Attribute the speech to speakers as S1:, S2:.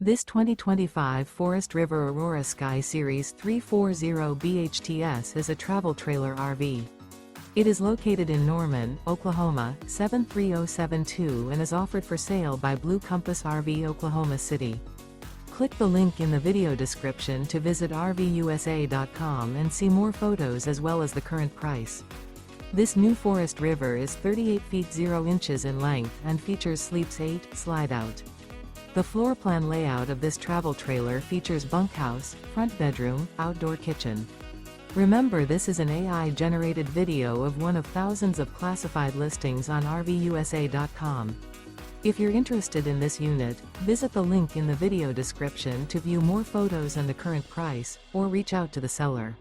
S1: This 2025 Forest River Aurora Sky Series 340 BHTS is a travel trailer RV. It is located in Norman, Oklahoma, 73072 and is offered for sale by Blue Compass RV Oklahoma City. Click the link in the video description to visit RVUSA.com and see more photos as well as the current price. This new Forest River is 38 feet 0 inches in length and features Sleeps 8 Slideout. The floor plan layout of this travel trailer features bunkhouse, front bedroom, outdoor kitchen. Remember, this is an AI-generated video of one of thousands of classified listings on RVUSA.com. If you're interested in this unit, visit the link in the video description to view more photos and the current price, or reach out to the seller.